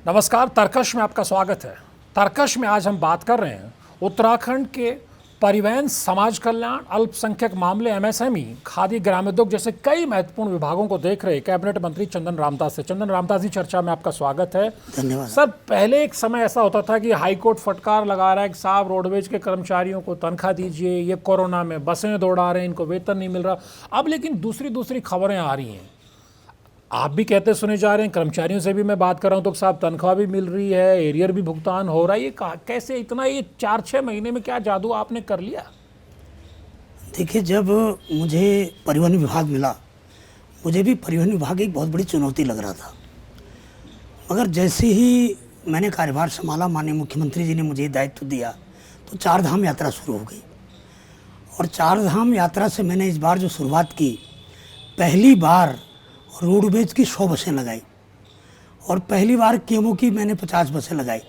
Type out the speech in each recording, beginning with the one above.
नमस्कार, तर्कश में आपका स्वागत है। तर्कश में आज हम बात कर रहे हैं उत्तराखंड के परिवहन, समाज कल्याण, अल्पसंख्यक मामले, एमएसएमई, खादी, ग्रामोद्योग जैसे कई महत्वपूर्ण विभागों को देख रहे कैबिनेट मंत्री चंदन रामदास से। चंदन रामदास जी, चर्चा में आपका स्वागत है। धन्यवाद सर, पहले एक समय ऐसा होता था कि हाईकोर्ट फटकार लगा रहा है कि साहब रोडवेज के कर्मचारियों को तनख्वाह दीजिए, ये कोरोना में बसें दौड़ा रहे हैं, इनको वेतन नहीं मिल रहा। अब लेकिन दूसरी खबरें आ रही हैं, आप भी कहते सुने जा रहे हैं, कर्मचारियों से भी मैं बात कर रहा हूं तो साहब तनख्वाह भी मिल रही है, एरियर भी भुगतान हो रहा है। ये कैसे इतना, ये 4-6 महीने में क्या जादू आपने कर लिया? देखिए, जब मुझे परिवहन विभाग मिला, मुझे भी परिवहन विभाग एक बहुत बड़ी चुनौती लग रहा था। मगर जैसे ही मैंने कार्यभार संभाला, माननीय मुख्यमंत्री जी ने मुझे दायित्व दिया, तो चार धाम यात्रा शुरू हो गई। और चार धाम यात्रा से मैंने इस बार जो शुरुआत की, पहली बार रोडवेज की 100 बसें लगाई और पहली बार केमो की मैंने 50 बसें लगाई।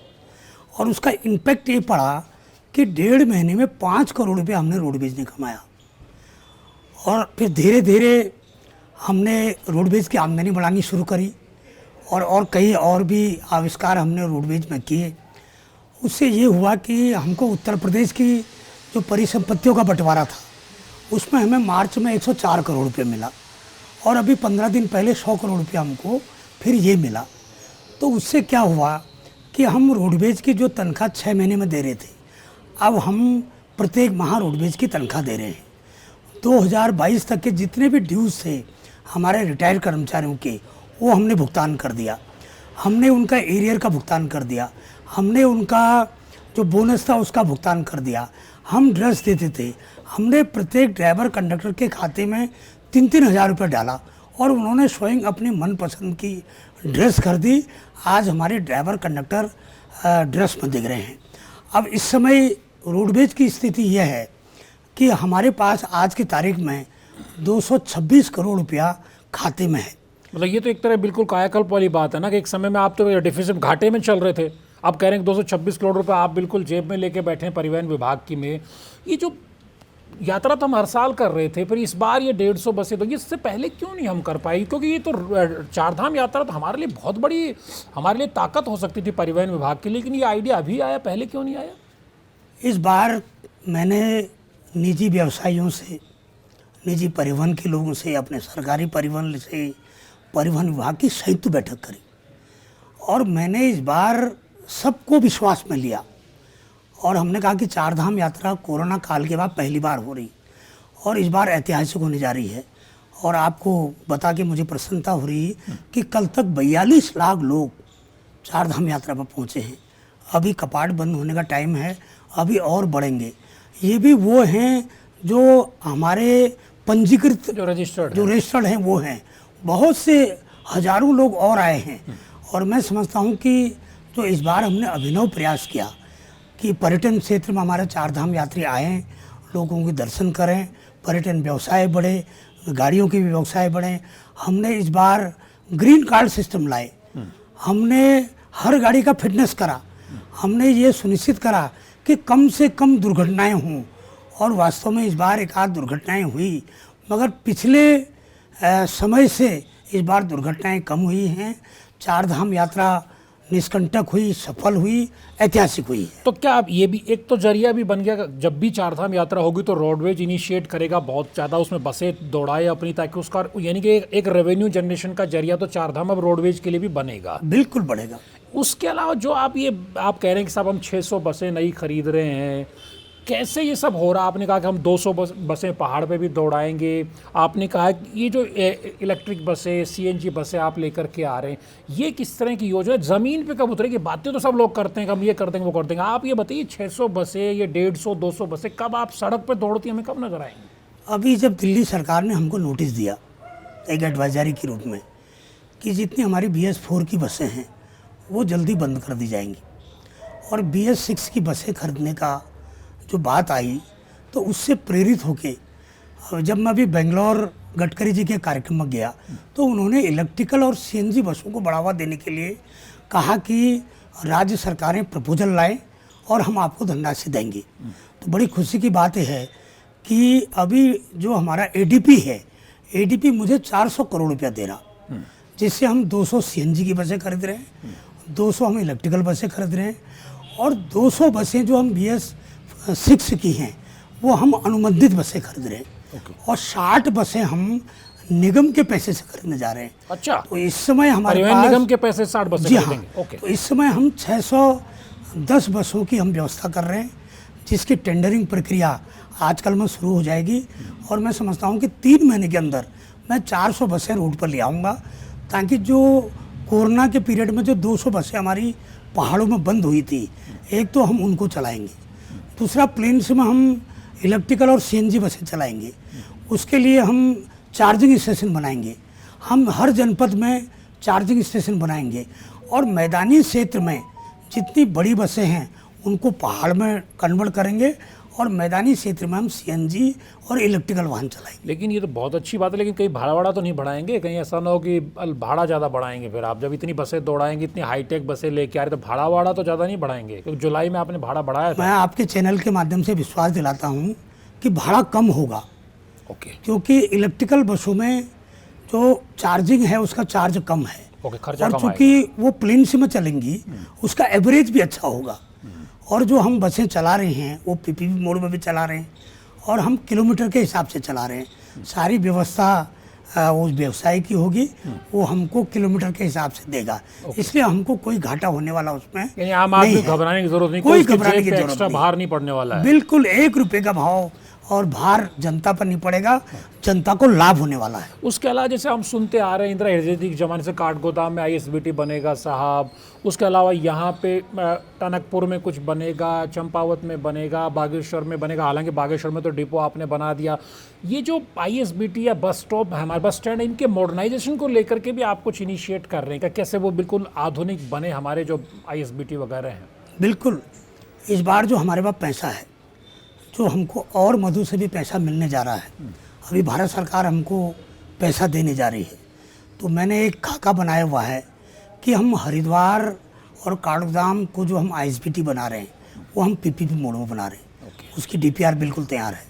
और उसका इम्पैक्ट ये पड़ा कि 1.5 महीने में 5 करोड़ रुपये हमने रोडवेज ने कमाया। और फिर धीरे धीरे हमने रोडवेज की आमदनी बढ़ानी शुरू करी और कई और भी आविष्कार हमने रोडवेज में किए। उससे ये हुआ कि हमको उत्तर प्रदेश की जो परिसंपत्तियों का बंटवारा था, उसमें हमें मार्च में 104 करोड़ रुपये मिला और अभी 15 दिन पहले 100 करोड़ रुपया हमको फिर ये मिला। तो उससे क्या हुआ कि हम रोडवेज की जो तनख्वाह 6 महीने में दे रहे थे, अब हम प्रत्येक माह रोडवेज की तनख्वाह दे रहे हैं। 2022 तक के जितने भी ड्यूज़ थे हमारे रिटायर्ड कर्मचारियों के, वो हमने भुगतान कर दिया। हमने उनका एरियर का भुगतान कर दिया, हमने उनका जो बोनस था उसका भुगतान कर दिया। हम ड्रेस देते थे, हमने प्रत्येक ड्राइवर कंडक्टर के खाते में 3-3 हज़ार रुपये डाला और उन्होंने स्वयं अपनी मनपसंद की ड्रेस खरीदी। आज हमारे ड्राइवर कंडक्टर ड्रेस में दिख रहे हैं। अब इस समय रोडवेज की स्थिति यह है कि हमारे पास आज की तारीख में 226 करोड़ रुपया खाते में है। मतलब ये तो एक तरह बिल्कुल कायाकल्प वाली बात है ना कि एक समय में आप तो डिफिसिट, घाटे में चल रहे थे, अब कह रहे हैं 226 करोड़ रुपये आप बिल्कुल जेब में लेके बैठे हैं परिवहन विभाग की में। ये जो यात्रा तो हम हर साल कर रहे थे, फिर इस बार ये 150 बसें, तो इससे पहले क्यों नहीं हम कर पाए? क्योंकि ये तो चारधाम यात्रा तो हमारे लिए बहुत बड़ी, हमारे लिए ताकत हो सकती थी परिवहन विभाग की, लेकिन ये आइडिया अभी आया, पहले क्यों नहीं आया? इस बार मैंने निजी व्यवसायियों से, निजी परिवहन के लोगों से, अपने सरकारी परिवहन से, परिवहन विभाग की संयुक्त बैठक करी और मैंने इस बार सबको विश्वास में लिया और हमने कहा कि चारधाम यात्रा कोरोना काल के बाद पहली बार हो रही और इस बार ऐतिहासिक होने जा रही है। और आपको बता के मुझे प्रसन्नता हो रही है कि कल तक 42 लाख लोग चारधाम यात्रा पर पहुंचे हैं। अभी कपाट बंद होने का टाइम है, अभी और बढ़ेंगे। ये भी वो हैं जो हमारे पंजीकृत, जो रजिस्टर्ड हैं वो हैं। बहुत से हजारों लोग और आए हैं और मैं समझता हूँ कि जो इस बार हमने अभिनव प्रयास किया कि पर्यटन क्षेत्र में हमारे चारधाम यात्री आएँ, लोगों के दर्शन करें, पर्यटन व्यवसाय बढ़े, गाड़ियों के भी व्यवसाय बढ़े। हमने इस बार ग्रीन कार्ड सिस्टम लाए, हमने हर गाड़ी का फिटनेस करा, हमने ये सुनिश्चित करा कि कम से कम दुर्घटनाएं हों। और वास्तव में इस बार एक आध दुर्घटनाएं हुई, मगर पिछले समय से इस बार दुर्घटनाएं कम हुई हैं। चारधाम यात्रा निष्कंटक हुई, सफल हुई, ऐतिहासिक हुई है। तो क्या अब ये भी एक तो जरिया भी बन गया, जब भी चारधाम यात्रा होगी तो रोडवेज इनिशिएट करेगा बहुत ज़्यादा, उसमें बसें दौड़ाए अपनी, ताकि उसका यानी कि एक रेवेन्यू जनरेशन का जरिया तो चारधाम अब रोडवेज के लिए भी बनेगा। बिल्कुल बढ़ेगा। उसके अलावा जो आप कह रहे हैं कि साहब हम 600 बसें नई खरीद रहे हैं, कैसे ये सब हो रहा? आपने कहा कि हम 200 बसें पहाड़ पे भी दौड़ाएंगे, आपने कहा कि ये जो इलेक्ट्रिक बसें, सीएनजी बसें आप लेकर के आ रहे हैं, ये किस तरह की योजना, ज़मीन पे कब उतरेगी? बातें तो सब लोग करते हैं कि हम ये कर देंगे, वो कर देंगे। आप ये बताइए, 600 बसें, ये 150-200 बसें कब आप सड़क पर दौड़ती हमें कब नजर आएंगी? अभी जब दिल्ली सरकार ने हमको नोटिस दिया एक एडवाइजरी के रूप में कि जितनी हमारी BS4 की बसें हैं वो जल्दी बंद कर दी जाएंगी और BS6 की बसें खरीदने का जो बात आई, तो उससे प्रेरित होके जब मैं अभी बेंगलोर गडकरी जी के कार्यक्रम में गया तो उन्होंने इलेक्ट्रिकल और CNG बसों को बढ़ावा देने के लिए कहा कि राज्य सरकारें प्रपोजल लाएं और हम आपको धनराशि देंगे। तो बड़ी खुशी की बात है कि अभी जो हमारा ADP है, ADP मुझे 400 करोड़ रुपया दे रहा, जिससे हम 200 CNG की बसें खरीद रहे हैं, 200 हम इलेक्ट्रिकल बसें खरीद रहे हैं, और 200 बसें जो हम BS6 की हैं वो हम अनुबंधित बसें खरीद रहे हैं, और 60 बसें हम निगम के पैसे से खरीदने जा रहे हैं। अच्छा, तो इस समय हमारे परिवहन पास निगम के पैसे 60 बसें जी हाँ, खरीदेंगे। ओके, तो इस समय हम 610 बसों की हम व्यवस्था कर रहे हैं, जिसकी टेंडरिंग प्रक्रिया आजकल में शुरू हो जाएगी, और मैं समझता हूँ कि 3 महीने के अंदर मैं 400 बसें रोड पर ले आऊँगा, ताकि जो कोरोना के पीरियड में जो 200 बसें हमारी पहाड़ों में बंद हुई थी, एक तो हम उनको चलाएंगे, दूसरा प्लेन्स में हम इलेक्ट्रिकल और CNG बसें चलाएंगे, उसके लिए हम चार्जिंग स्टेशन बनाएंगे, हम हर जनपद में चार्जिंग स्टेशन बनाएंगे, और मैदानी क्षेत्र में जितनी बड़ी बसें हैं उनको पहाड़ में कन्वर्ट करेंगे, और मैदानी क्षेत्र में हम CNG और इलेक्ट्रिकल वाहन चलाएंगे। लेकिन ये तो बहुत अच्छी बात है, लेकिन कहीं भाड़ा तो नहीं बढ़ाएंगे? कहीं ऐसा ना हो कि भाड़ा ज़्यादा बढ़ाएंगे फिर आप, जब इतनी बसें दौड़ाएंगे, इतनी हाईटेक बसें लेके आ रहे, तो भाड़ा तो ज़्यादा नहीं बढ़ाएंगे? क्योंकि जुलाई में आपने भाड़ा बढ़ाया था। मैं आपके चैनल के माध्यम से विश्वास दिलाता हूँ कि भाड़ा कम होगा, ओके क्योंकि इलेक्ट्रिकल बसों में जो चार्जिंग है उसका चार्ज कम है, ओके, खर्चा और कम चूंकि वो प्लेन्स में चलेंगी उसका एवरेज भी अच्छा होगा, और जो हम बसें चला रहे हैं वो PPP मोड में भी चला रहे हैं, और हम किलोमीटर के हिसाब से चला रहे हैं। सारी व्यवस्था उस व्यवसाय की होगी, वो हमको किलोमीटर के हिसाब से देगा, इसलिए हमको कोई घाटा होने वाला उसमें यानी आम आदमी नहीं है। घबराने की जरूरत नहीं, कोई उसकी घबराने जेब की पे जरूरत एक्स्ट्रा नहीं। भार नहीं पड़ने वाला है। बिल्कुल 1 रुपये का भाव और भार जनता पर नहीं पड़ेगा, जनता को लाभ होने वाला है। उसके अलावा जैसे हम सुनते आ रहे हैं, इंदिरा हृदय के ज़माने से काठगोदाम में ISBT बनेगा साहब, उसके अलावा यहाँ पे टनकपुर में कुछ बनेगा, चंपावत में बनेगा, बागेश्वर में बनेगा। हालांकि बागेश्वर में तो डिपो आपने बना दिया। ये जो ISBT या बस स्टॉप हमारे बस स्टैंड, इनके मॉडर्नाइजेशन को लेकर के भी आप कुछ इनिशिएट कर रहे हैं क्या? कैसे वो बिल्कुल आधुनिक बने हमारे जो ISBT वगैरह हैं? बिल्कुल, इस बार जो हमारे पास पैसा है, जो हमको और मधु से भी पैसा मिलने जा रहा है, अभी भारत सरकार हमको पैसा देने जा रही है, तो मैंने एक खाका बनाया हुआ है कि हम हरिद्वार और काठगोदाम को जो हम ISBT बना रहे हैं वो हम PPP मोड में बना रहे हैं। उसकी DPR बिल्कुल तैयार है।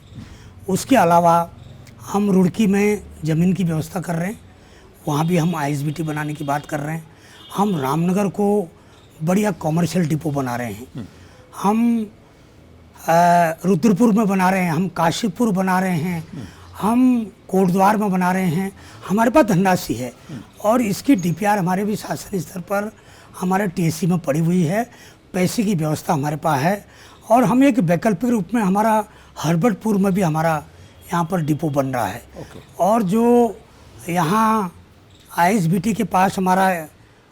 उसके अलावा हम रुड़की में ज़मीन की व्यवस्था कर रहे हैं, वहाँ भी हम ISBT बनाने की बात कर रहे हैं। हम रामनगर को बढ़िया कॉमर्शियल डिपो बना रहे हैं, हम रुद्रपुर में बना रहे हैं, हम काशीपुर बना रहे हैं, हम कोटद्वार में बना रहे हैं। हमारे पास धनराशि है, और इसकी DPR हमारे भी शासन स्तर पर हमारे TSC में पड़ी हुई है, पैसे की व्यवस्था हमारे पास है, और हम एक वैकल्पिक रूप में हमारा हरबटपुर में भी हमारा यहाँ पर डिपो बन रहा है। और जो यहाँ ISBT के पास हमारा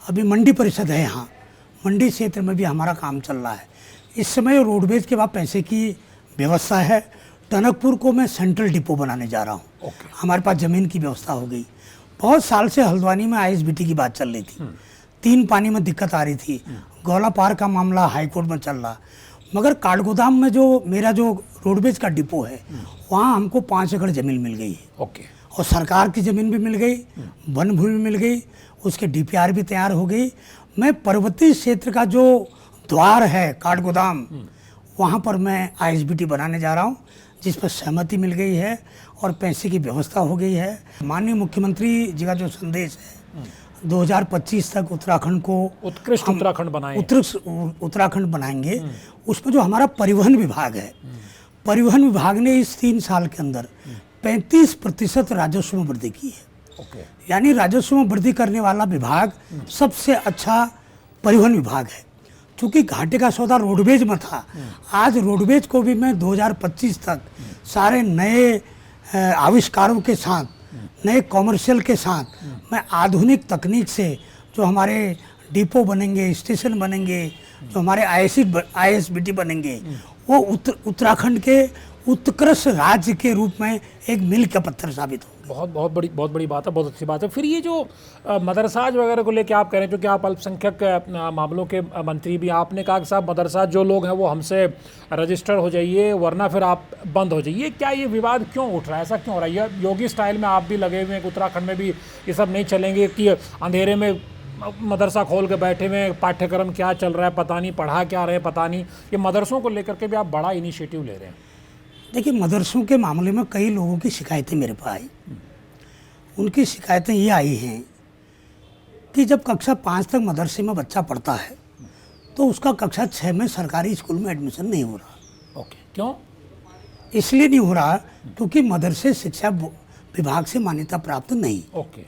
अभी मंडी परिषद है, यहाँ मंडी क्षेत्र में भी हमारा काम चल रहा है। इस समय रोडवेज के बाद पैसे की व्यवस्था है। टनकपुर को मैं सेंट्रल डिपो बनाने जा रहा हूँ। हमारे पास ज़मीन की व्यवस्था हो गई। बहुत साल से हल्द्वानी में ISBT की बात चल रही थी, 3 पानी में दिक्कत आ रही थी, गौला पार का मामला हाईकोर्ट में चल रहा, मगर काठगोदाम में जो मेरा जो रोडवेज का डिपो है, वहाँ हमको 5 एकड़ ज़मीन मिल गई है। ओके, और सरकार की ज़मीन भी मिल गई, वन भूमि मिल गई, उसके DPR भी तैयार हो गई। मैं पर्वतीय क्षेत्र का जो द्वार है काठगोदाम, वहाँ पर मैं ISBT बनाने जा रहा हूँ, जिस पर सहमति मिल गई है और पैसे की व्यवस्था हो गई है। माननीय मुख्यमंत्री जी का जो संदेश है, 2025 तक उत्तराखंड को उत्कृष्ट उत्तराखंड बनाएं, उत्तराखंड बनाएंगे। उसमें जो हमारा परिवहन विभाग है, परिवहन विभाग ने इस 3 साल के अंदर 35% राजस्व में वृद्धि की है। यानी राजस्व में वृद्धि करने वाला विभाग सबसे अच्छा परिवहन विभाग है। चूँकि घाटे का सौदा रोडवेज में था, आज रोडवेज को भी मैं 2025 तक सारे नए आविष्कारों के साथ, नए कॉमर्शियल के साथ, मैं आधुनिक तकनीक से जो हमारे डिपो बनेंगे, स्टेशन बनेंगे, जो हमारे ISBT बनेंगे, वो उत्तराखंड के उत्कृष्ट राज्य के रूप में एक मील का पत्थर साबित हो। बहुत बड़ी बात है, बहुत अच्छी बात है। फिर ये जो मदरसाज वगैरह को लेके आप कह रहे हैं, क्योंकि आप अल्पसंख्यक मामलों के मंत्री भी, आपने कहा कि साहब मदरसा जो लोग हैं वो हमसे रजिस्टर हो जाइए, वरना फिर आप बंद हो जाइए। क्या ये विवाद क्यों उठ रहा है, ऐसा क्यों हो रहा है? योगी स्टाइल में आप भी लगे हुए हैं, उत्तराखंड में भी ये सब नहीं चलेंगे कि अंधेरे में मदरसा खोल के बैठे हुए, पाठ्यक्रम क्या चल रहा है पता नहीं, पढ़ा क्या रहे पता नहीं। ये मदरसों को लेकर के भी आप बड़ा इनिशिएटिव ले रहे हैं। देखिए, मदरसों के मामले में कई लोगों की शिकायतें मेरे पास आई। उनकी शिकायतें ये आई हैं कि जब कक्षा 5 तक मदरसे में बच्चा पढ़ता है तो उसका कक्षा 6 में सरकारी स्कूल में एडमिशन नहीं हो रहा। ओके, क्यों? इसलिए नहीं हो रहा क्योंकि मदरसे शिक्षा विभाग से मान्यता प्राप्त नहीं। ओके,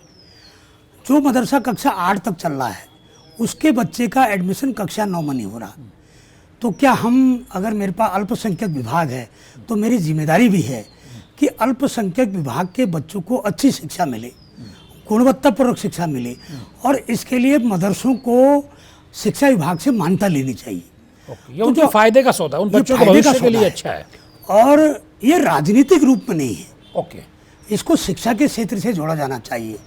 जो मदरसा कक्षा 8 तक चल रहा है उसके बच्चे का एडमिशन कक्षा 9 में नहीं हो रहा। तो क्या हम, अगर मेरे पास अल्पसंख्यक विभाग है तो मेरी जिम्मेदारी भी है कि अल्पसंख्यक विभाग के बच्चों को अच्छी शिक्षा मिले, गुणवत्तापूर्वक शिक्षा मिले, और इसके लिए मदरसों को शिक्षा विभाग से मान्यता लेनी चाहिए। ओके, ये उनके फायदे का सौदा, उन बच्चों के भविष्य के लिए अच्छा है। और ये राजनीतिक रूप में नहीं है। ओके, इसको शिक्षा के क्षेत्र से जोड़ा जाना चाहिए।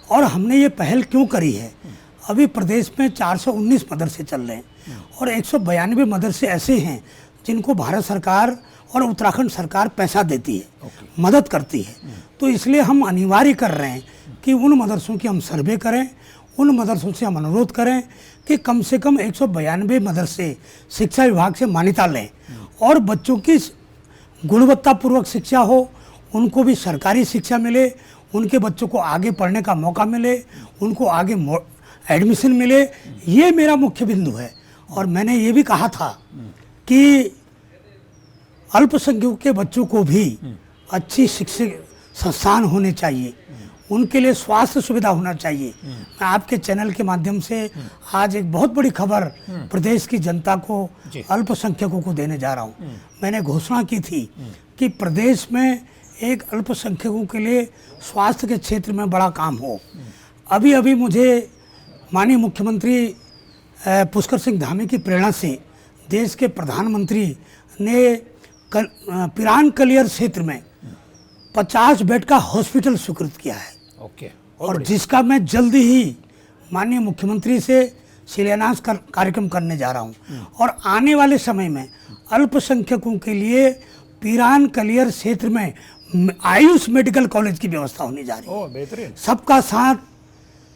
और हमने ये पहल क्यों करी है, अभी प्रदेश में 419 मदरसे चल रहे हैं और 192 मदरसे ऐसे हैं जिनको भारत सरकार और उत्तराखंड सरकार पैसा देती है, मदद करती है। तो इसलिए हम अनिवार्य कर रहे हैं कि उन मदरसों की हम सर्वे करें, उन मदरसों से हम अनुरोध करें कि कम से कम 192 मदरसे शिक्षा विभाग से मान्यता लें और बच्चों की गुणवत्तापूर्वक शिक्षा हो, उनको भी सरकारी शिक्षा मिले, उनके बच्चों को आगे पढ़ने का मौका मिले, उनको आगे एडमिशन मिले। ये मेरा मुख्य बिंदु है। और मैंने ये भी कहा था कि अल्पसंख्यकों के बच्चों को भी अच्छी शिक्षक संस्थान होने चाहिए, उनके लिए स्वास्थ्य सुविधा होना चाहिए। मैं आपके चैनल के माध्यम से आज एक बहुत बड़ी खबर प्रदेश की जनता को, अल्पसंख्यकों को देने जा रहा हूँ। मैंने घोषणा की थी कि प्रदेश में एक अल्पसंख्यकों के लिए स्वास्थ्य के क्षेत्र में बड़ा काम हो। अभी अभी मुझे माननीय मुख्यमंत्री पुष्कर सिंह धामी की प्रेरणा से देश के प्रधानमंत्री ने पिरान कलियर क्षेत्र में 50 बेड का हॉस्पिटल स्वीकृत किया है। ओके, और जिसका मैं जल्दी ही माननीय मुख्यमंत्री से शिलान्यास कार्यक्रम करने जा रहा हूं। और आने वाले समय में अल्पसंख्यकों के लिए पिरान कलियर क्षेत्र में आयुष मेडिकल कॉलेज की व्यवस्था होने जा रही है। बेहतरीन। सबका साथ,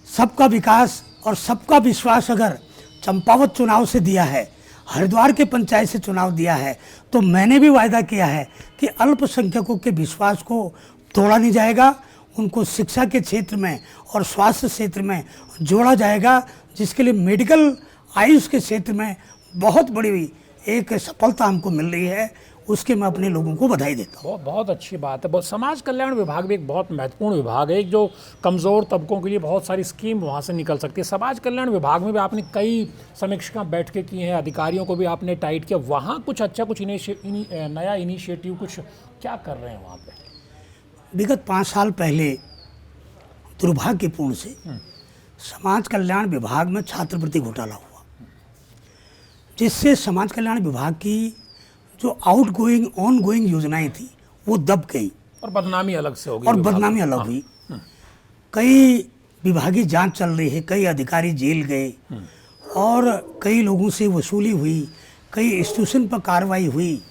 सबका विकास और सबका विश्वास अगर चंपावत चुनाव से दिया है, हरिद्वार के पंचायत से चुनाव दिया है, तो मैंने भी वायदा किया है कि अल्पसंख्यकों के विश्वास को तोड़ा नहीं जाएगा, उनको शिक्षा के क्षेत्र में और स्वास्थ्य क्षेत्र में जोड़ा जाएगा, जिसके लिए मेडिकल आयुष के क्षेत्र में बहुत बड़ी एक सफलता हमको मिल रही है। उसके मैं अपने लोगों को बधाई देता हूँ। बहुत अच्छी बात है। बहुत समाज कल्याण विभाग भी एक बहुत महत्वपूर्ण विभाग है, एक जो कमज़ोर तबकों के लिए बहुत सारी स्कीम वहाँ से निकल सकती है। समाज कल्याण विभाग में भी आपने कई समीक्षा बैठकें की हैं, अधिकारियों को भी आपने टाइट किया, वहाँ कुछ अच्छा, कुछ नया इनिशिएटिव कुछ क्या कर रहे हैं वहाँ पे? विगत 5 साल पहले दुर्भाग्यपूर्ण से समाज कल्याण विभाग में छात्रवृत्ति घोटाला हुआ, जिससे समाज कल्याण विभाग की जो आउट गोइंग ऑन गोइंग योजनाएं थी वो दब गई और बदनामी अलग से हो गई। और बदनामी अलग हुई। कई विभागीय जांच चल रही है, कई अधिकारी जेल गए और कई लोगों से वसूली हुई, कई इंस्टीट्यूशन पर कार्रवाई हुई।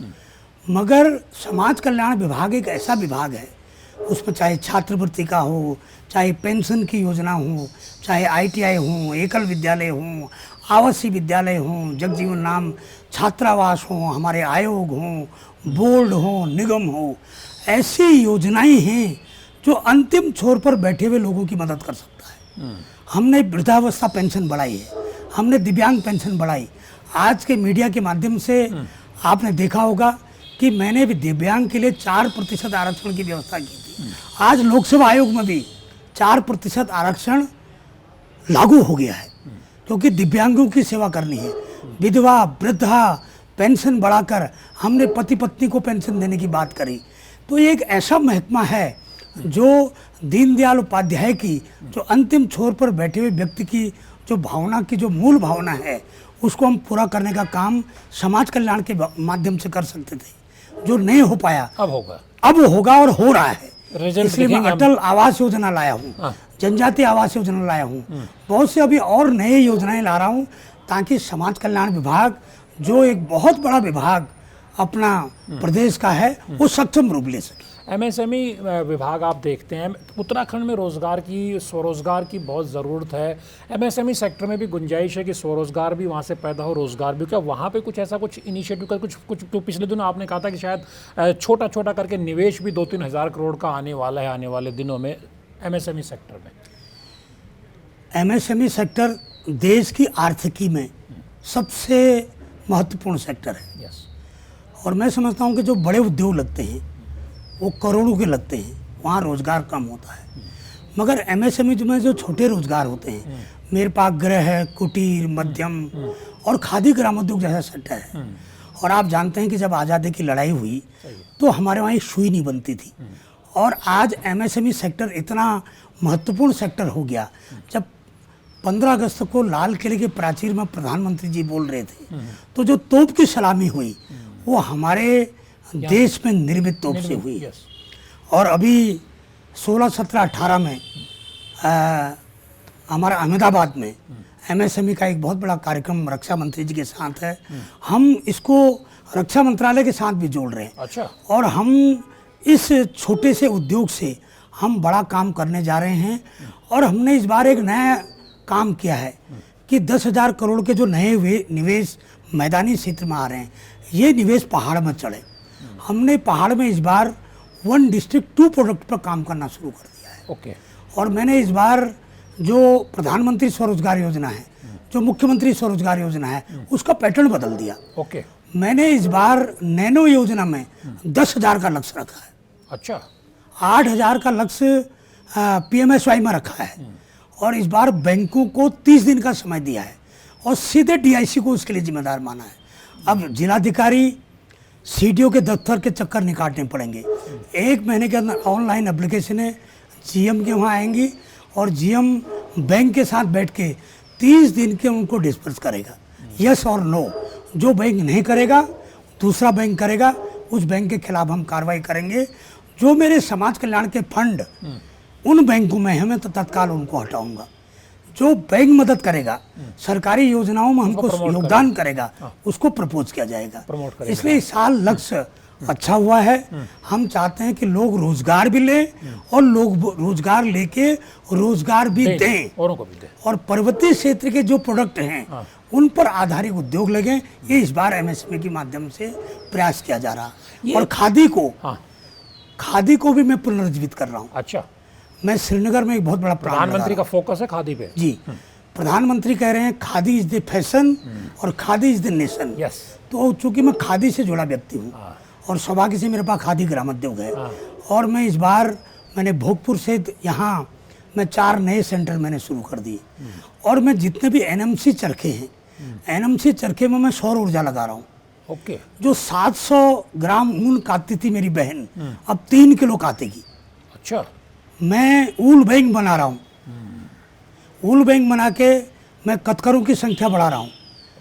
मगर समाज कल्याण विभाग एक ऐसा विभाग है, उसमें चाहे छात्रवृत्ति का हो, चाहे पेंशन की योजना हो, चाहे ITI हो, एकल विद्यालय हो, आवासीय विद्यालय हो, जगजीवन राम छात्रावास हो, हमारे आयोग हो, बोर्ड हो, निगम हो, ऐसी योजनाएं हैं जो अंतिम छोर पर बैठे हुए लोगों की मदद कर सकता है। हमने वृद्धावस्था पेंशन बढ़ाई है, हमने दिव्यांग पेंशन बढ़ाई। आज के मीडिया के माध्यम से आपने देखा होगा कि मैंने भी दिव्यांग के लिए 4% आरक्षण की व्यवस्था की थी। आज लोकसेवा आयोग में भी 4% आरक्षण लागू हो गया है, क्योंकि दिव्यांगों की सेवा करनी है। विधवा, वृद्धा पेंशन बढ़ाकर हमने पति पत्नी को पेंशन देने की बात करी। तो ये एक ऐसा महकमा है जो दीनदयाल उपाध्याय की जो अंतिम छोर पर बैठे हुए व्यक्ति की जो भावना की जो मूल भावना है, उसको हम पूरा करने का काम समाज कल्याण के माध्यम से कर सकते थे, जो नहीं हो पाया। अब होगा और हो रहा है। इसलिए मैं अटल आवास योजना लाया हूँ, जनजातीय आवास योजना लाया हूँ, बहुत से अभी और नए योजनाएं ला रहा हूँ, ताकि समाज कल्याण विभाग जो एक बहुत बड़ा विभाग अपना प्रदेश का है वो सक्षम रूप ले सके। MSME विभाग आप देखते हैं, उत्तराखंड में रोज़गार की, स्वरोज़गार की बहुत ज़रूरत है। MSME सेक्टर में भी गुंजाइश है कि स्वरोज़गार भी वहाँ से पैदा हो, रोज़गार भी। क्या वहाँ पे कुछ ऐसा कुछ इनिशिएटिव का कुछ तो पिछले दिनों आपने कहा था कि शायद छोटा छोटा करके निवेश भी 2-3 हज़ार करोड़ का आने वाला है आने वाले दिनों में MSME सेक्टर में? एमएसएमई सेक्टर देश की आर्थिकी में सबसे महत्वपूर्ण सेक्टर है। यस। और मैं समझता हूँ कि जो बड़े उद्योग लगते हैं वो करोड़ों के लगते हैं, वहाँ रोजगार कम होता है। मगर एमएसएमई में जो छोटे रोजगार होते हैं, मेरे पास गृह है, कुटीर, मध्यम और खादी ग्रामोद्योग जैसा सेक्टर है। और आप जानते हैं कि जब आज़ादी की लड़ाई हुई तो हमारे वहाँ एक सुई नहीं बनती थी। और आज एमएसएमई सेक्टर इतना महत्वपूर्ण सेक्टर हो गया। जब 15 अगस्त को लाल किले के प्राचीर में प्रधानमंत्री जी बोल रहे थे तो जो तोप की सलामी हुई वो हमारे देश में निर्मित तोप से हुई। यस। और अभी 16, 17, 18 में हमारा अहमदाबाद में एमएसएमई का एक बहुत बड़ा कार्यक्रम रक्षा मंत्री जी के साथ है। हम इसको रक्षा मंत्रालय के साथ भी जोड़ रहे हैं। अच्छा। और हम इस छोटे से उद्योग से हम बड़ा काम करने जा रहे हैं। और हमने इस बार एक नया काम किया है कि 10,000 करोड़ के जो नए निवेश मैदानी क्षेत्र में आ रहे हैं, ये निवेश पहाड़ में चढ़े। हमने पहाड़ में इस बार 1 डिस्ट्रिक्ट 2 प्रोडक्ट पर काम करना शुरू कर दिया है। ओके। और मैंने इस बार जो प्रधानमंत्री स्वरोजगार योजना है, जो मुख्यमंत्री स्वरोजगार योजना है, उसका पैटर्न बदल दिया। ओके। मैंने इस बार नैनो योजना में 10,000 का लक्ष्य रखा है। अच्छा। 8,000 का लक्ष्य पीएमएसवाई में रखा है। और इस बार बैंकों को 30 दिन का समय दिया है और सीधे डीआईसी को उसके लिए जिम्मेदार माना है। अब जिलाधिकारी सीडीओ के दफ्तर के चक्कर नहीं काटने पड़ेंगे। 1 महीने के अंदर ऑनलाइन एप्लीकेशनें जीएम के वहाँ आएंगी और जीएम बैंक के साथ बैठ के 30 दिन के उनको डिस्पर्स करेगा। यस और नो, जो बैंक नहीं करेगा दूसरा बैंक करेगा, उस बैंक के खिलाफ हम कार्रवाई करेंगे। जो मेरे समाज कल्याण के फंड उन बैंकों में है मैं तो तत्काल उनको हटाऊंगा। जो बैंक मदद करेगा, सरकारी योजनाओं में हमको योगदान करेगा, उसको प्रपोज किया जाएगा। इसलिए इस साल लक्ष्य अच्छा हुआ है। हम चाहते हैं कि लोग रोजगार भी लें और लोग रोजगार लेके रोजगार भी दें, औरों को भी दें। और पर्वतीय क्षेत्र के जो प्रोडक्ट हैं उन पर आधारित उद्योग लगे। ये इस बार एमएसएमई के माध्यम से प्रयास किया जा रहा है। और खादी को भी मैं पुनर्जीवित कर रहा हूँ। अच्छा। मैं श्रीनगर में एक बहुत बड़ा प्रधानमंत्री का फोकस है खादी पे। जी, प्रधानमंत्री कह रहे हैं खादी इज द फैशन और khadi is the nation. Yes. तो चूंकि मैं खादी से जुड़ा व्यक्ति हूँ और सौभाग्य से मेरे पास खादी ग्रामोद्योग है। और मैं इस बार मैंने भोगपुर से यहाँ मैं 4 नए सेंटर मैंने शुरू कर दिए। और मैं जितने भी एनएमसी चरखे हैं, एनएमसी चरखे में मैं सौर ऊर्जा लगा रहा हूँ। ओके। जो 700 ग्राम ऊन काटती थी मेरी बहन, अब 3 किलो काटेगी। अच्छा। मैं ऊल बैंक बना रहा हूँ। ऊल बैंक बना के मैं कतकरों की संख्या बढ़ा रहा हूँ।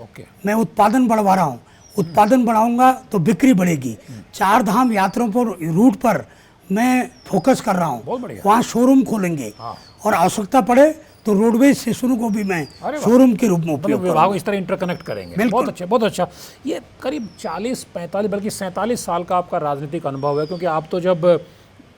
ओके। मैं उत्पादन बढ़वा रहा हूँ। उत्पादन बढ़ाऊंगा तो बिक्री बढ़ेगी। 4 धाम यात्रों पर रूट पर मैं फोकस कर रहा हूँ। वहाँ शोरूम खोलेंगे और आवश्यकता पड़े तो रोडवेज स्टेशनों को भी मैं शोरूम के रूप में उपयोग विभाग इस तरह इंटरकनेक्ट करेंगे। बहुत अच्छा, बहुत अच्छा। ये करीब 40, 45 बल्कि 47 साल का आपका राजनीतिक अनुभव है, क्योंकि आप तो जब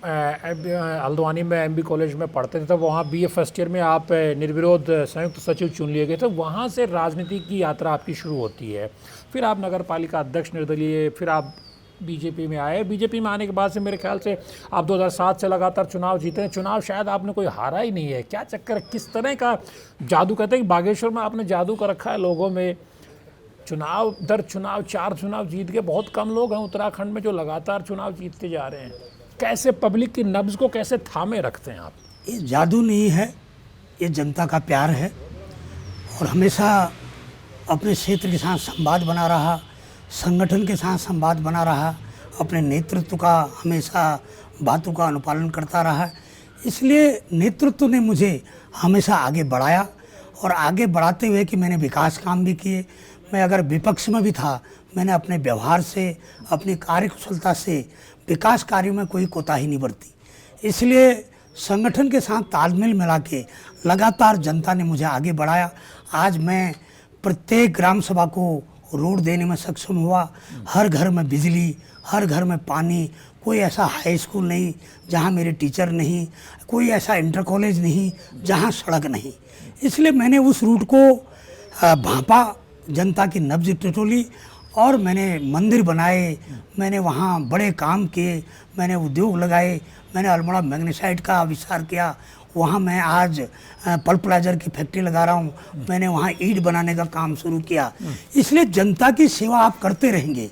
हल्द्वानी में एमबी कॉलेज में पढ़ते थे तो वहाँ बीए फर्स्ट ईयर में आप निर्विरोध संयुक्त सचिव चुन लिए गए थे। वहाँ से राजनीति की यात्रा आपकी शुरू होती है। फिर आप नगर पालिका अध्यक्ष निर्दलीय, फिर आप बीजेपी में आए। बीजेपी में आने के बाद से मेरे ख्याल से आप 2007 से लगातार चुनाव जीते हैं। चुनाव शायद आपने कोई हारा ही नहीं है। क्या चक्कर है, किस तरह का जादू? कहते हैं कि बागेश्वर में आपने जादू का रखा है लोगों में। चुनाव दर चुनाव 4 चुनाव जीत के बहुत कम लोग हैं उत्तराखंड में जो लगातार चुनाव जीतते जा रहे हैं। कैसे पब्लिक की नब्ज को कैसे थामे रखते हैं आप? ये जादू नहीं है, ये जनता का प्यार है। और हमेशा अपने क्षेत्र के साथ संवाद बना रहा, संगठन के साथ संवाद बना रहा, अपने नेतृत्व का हमेशा बातों का अनुपालन करता रहा। इसलिए नेतृत्व ने मुझे हमेशा आगे बढ़ाया और आगे बढ़ाते हुए कि मैंने विकास काम भी किए। मैं अगर विपक्ष में भी था, मैंने अपने व्यवहार से, अपनी कार्यकुशलता से विकास कार्यों में कोई कोताही नहीं बरती। इसलिए संगठन के साथ तालमेल मिला के लगातार जनता ने मुझे आगे बढ़ाया। आज मैं प्रत्येक ग्राम सभा को रोड देने में सक्षम हुआ। हर घर में बिजली, हर घर में पानी। कोई ऐसा हाई स्कूल नहीं जहाँ मेरे टीचर नहीं, कोई ऐसा इंटर कॉलेज नहीं जहाँ सड़क नहीं। इसलिए मैंने उस रूट को भांपा, जनता की नब्ज टटोली और मैंने मंदिर बनाए, मैंने वहाँ बड़े काम किए, मैंने उद्योग लगाए, मैंने अल्मोड़ा मैग्नेसाइट का आविष्कार किया, वहाँ मैं आज पल्पलाइजर की फैक्ट्री लगा रहा हूँ, मैंने वहाँ ईंट बनाने का काम शुरू किया। इसलिए जनता की सेवा आप करते रहेंगे,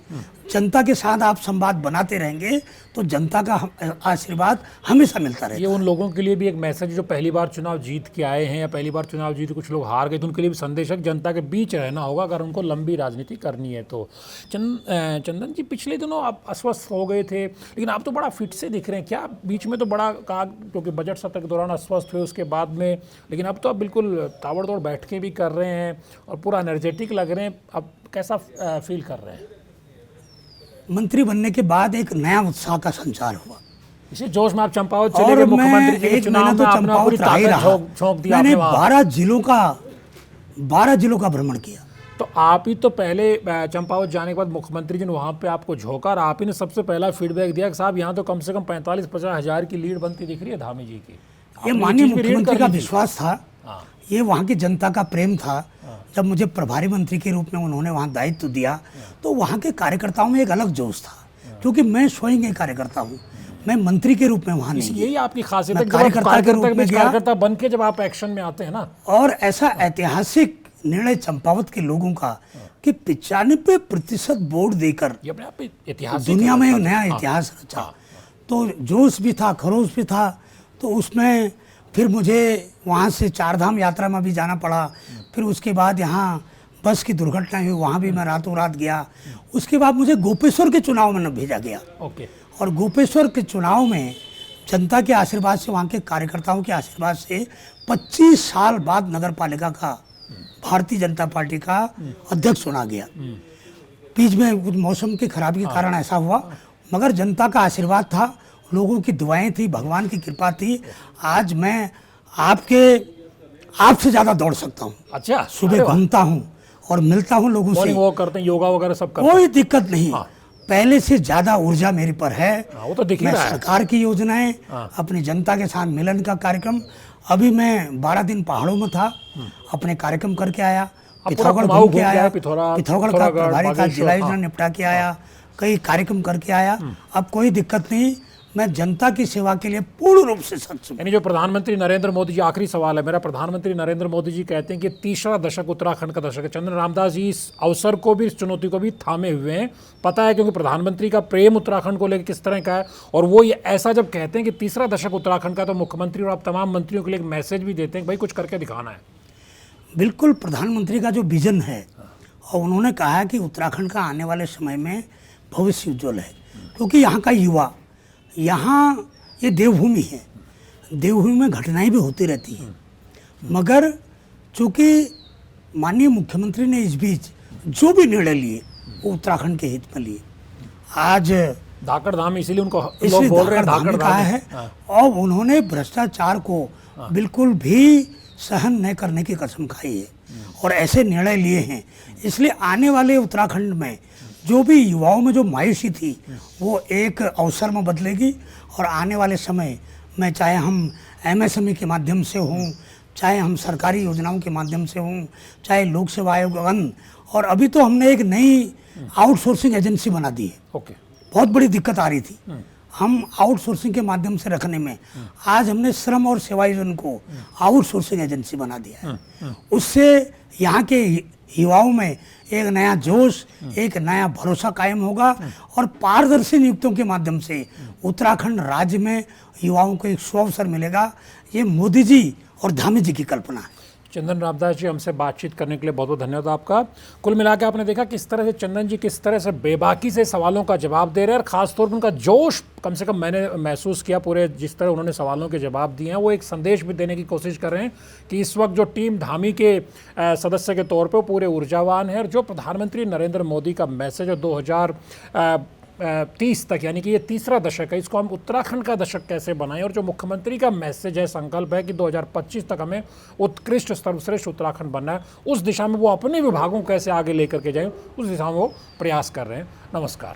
जनता के साथ आप संवाद बनाते रहेंगे, तो जनता का आशीर्वाद हमेशा मिलता रहेगा। ये उन लोगों के लिए भी एक मैसेज जो पहली बार चुनाव जीत के आए हैं या पहली बार चुनाव जीत कुछ लोग हार गए, तो उनके लिए भी संदेश है कि जनता के बीच रहना होगा अगर उनको लंबी राजनीति करनी है तो। चंदन जी, पिछले दिनों आप अस्वस्थ हो गए थे, लेकिन आप तो बड़ा फिट से दिख रहे हैं। क्या बीच में तो बड़ा कहा, क्योंकि बजट सत्र के दौरान अस्वस्थ हुए उसके बाद में, लेकिन अब तो आप बिल्कुल ताबड़तोड़ बैठ के भी कर रहे हैं और पूरा एनर्जेटिक लग रहे हैं। अब कैसा फील कर रहे हैं? मंत्री बनने के बाद एक नया उत्साह का संचार हुआ। इसी जोश में आप चंपावत चले और गए, मैं मुख्यमंत्री जी के एक चुनाव महीना में तो आपने पूरी चंपावत रहा ही ताकत रहा। झोंक दिया मैंने आपने वहाँ। 12 जिलों का भ्रमण किया। तो आप ही तो पहले चंपावत जाने के बाद मुख्यमंत्री जी ने वहाँ पे आपको झोंका और आप ही ने सबसे पहला फीडबैक दिया कि साहब यहाँ तो कम से कम 45-50 हज़ार की लीड बनती दिख रही है धामी जी की। ये आपने माननीय चीज़ भी रीड मुख्यमंत्री कर का ली थी। विश्वास था, हाँ। ये वहाँ की जनता का प्रेम था। जब मुझे प्रभारी मंत्री के रूप में उन्होंने वहाँ दायित्व दिया, तो वहाँ के कार्यकर्ताओं में एक अलग जोश था, क्योंकि मैं स्वयं एक कार्यकर्ता हूँ, मैं मंत्री के रूप में वहाँ नहीं गया। यही आपकी खासियत है मैं कि जब आप कार्यकर्ता के रूप में गया, कार्यकर्ता बन के जब आप एक्शन में आते हैं ना, और ऐसा ऐतिहासिक निर्णय चंपावत के लोगों का कि 95% वोट देकर ये अपने आप में इतिहास दुनिया में एक नया इतिहास रचा। तो जोश भी था, खरोश भी था। तो उसमें फिर मुझे वहाँ से चारधाम यात्रा में भी जाना पड़ा। फिर उसके बाद यहाँ बस की दुर्घटना हुई, वहाँ भी मैं रातों रात गया। उसके बाद मुझे गोपेश्वर के चुनाव में न भेजा गया। ओके। और गोपेश्वर के चुनाव में जनता के आशीर्वाद से, वहाँ के कार्यकर्ताओं के आशीर्वाद से 25 साल बाद नगर पालिका का, भारतीय जनता पार्टी का अध्यक्ष चुना गया। बीच में कुछ मौसम की खराबी के कारण ऐसा हुआ, मगर जनता का आशीर्वाद था, लोगों की दुआएं थी, भगवान की कृपा थी। आज मैं आपसे ज़्यादा दौड़ सकता हूँ। अच्छा, सुबह घूमता हूँ और मिलता हूँ लोगों से, मॉर्निंग वॉक करते हैं, योगा वगैरह सब करते हैं। कोई दिक्कत नहीं। पहले से ज़्यादा ऊर्जा मेरे पर है। वो तो दिख ही मैं रहा है। सरकार की योजनाएं, अपनी जनता के साथ मिलन का कार्यक्रम। अभी मैं 12 दिन पहाड़ों में था, अपने कार्यक्रम करके आया, पिथौरागढ़ कुमाऊं घूम के आया, पिथौरागढ़ पिथौरागढ़ का प्रभारी का जिला योजना निपटा के आया, कई कार्यक्रम करके आया। अब कोई दिक्कत नहीं, मैं जनता की सेवा के लिए पूर्ण रूप से सक्षम हूं। यानी जो प्रधानमंत्री नरेंद्र मोदी जी, आखिरी सवाल है मेरा, प्रधानमंत्री नरेंद्र मोदी जी कहते हैं कि तीसरा दशक उत्तराखंड का दशक है। चंद्र रामदास जी इस अवसर को भी, इस चुनौती को भी थामे हुए हैं। पता है, क्योंकि प्रधानमंत्री का प्रेम उत्तराखंड को लेकर किस तरह का है, और वो ये ऐसा जब कहते हैं कि तीसरा दशक उत्तराखंड का, तो मुख्यमंत्री और आप तमाम मंत्रियों के लिए एक मैसेज भी देते हैं कि भाई कुछ करके दिखाना है। बिल्कुल, प्रधानमंत्री का जो विजन है, और उन्होंने कहा है कि उत्तराखंड का आने वाले समय में भविष्य उज्ज्वल है, क्योंकि यहाँ का युवा, यहाँ ये देवभूमि है, देवभूमि में घटनाएं भी होती रहती हैं, मगर चूँकि माननीय मुख्यमंत्री ने इस बीच जो भी निर्णय लिए वो उत्तराखंड के हित में लिए। आज धाकड़ धाम, इसीलिए उनको इसलिए लोग बोल रहे हैं धाकड़ धाकड़ कहा धाम है, और उन्होंने भ्रष्टाचार को बिल्कुल भी सहन नहीं करने की कसम खाई है और ऐसे निर्णय लिए हैं। इसलिए आने वाले उत्तराखंड में जो भी युवाओं में जो मायूसी थी, वो एक अवसर में बदलेगी। और आने वाले समय में, चाहे हम MSME के माध्यम से हों, चाहे हम सरकारी योजनाओं के माध्यम से हों, चाहे लोक सेवा आयोग, और अभी तो हमने एक नई आउटसोर्सिंग एजेंसी बना दी है। ओके। बहुत बड़ी दिक्कत आ रही थी हम आउटसोर्सिंग के माध्यम से रखने में। आज हमने श्रम और सेवा योजना को आउटसोर्सिंग एजेंसी बना दिया है। उससे यहाँ के युवाओं में एक नया जोश, एक नया भरोसा कायम होगा, और पारदर्शी नियुक्तियों के माध्यम से उत्तराखंड राज्य में युवाओं को एक सुअवसर मिलेगा। ये मोदी जी और धामी जी की कल्पना है। चंदन रामदास जी, हमसे बातचीत करने के लिए बहुत बहुत धन्यवाद आपका। कुल मिला के आपने देखा किस तरह से चंदन जी किस तरह से बेबाकी से सवालों का जवाब दे रहे हैं, और ख़ासतौर पर उनका जोश कम से कम मैंने महसूस किया पूरे, जिस तरह उन्होंने सवालों के जवाब दिए हैं। वो एक संदेश भी देने की कोशिश कर रहे हैं कि इस वक्त जो टीम धामी के सदस्य के तौर पर पूरे ऊर्जावान है, और जो प्रधानमंत्री नरेंद्र मोदी का मैसेज है 2030 तक, यानी कि ये तीसरा दशक है, इसको हम उत्तराखंड का दशक कैसे बनाएं, और जो मुख्यमंत्री का मैसेज है, संकल्प है कि 2025 तक हमें उत्कृष्ट सर्वश्रेष्ठ उत्तराखंड बनना है, उस दिशा में वो अपने विभागों को कैसे आगे लेकर के जाएं, उस दिशा में वो प्रयास कर रहे हैं। नमस्कार।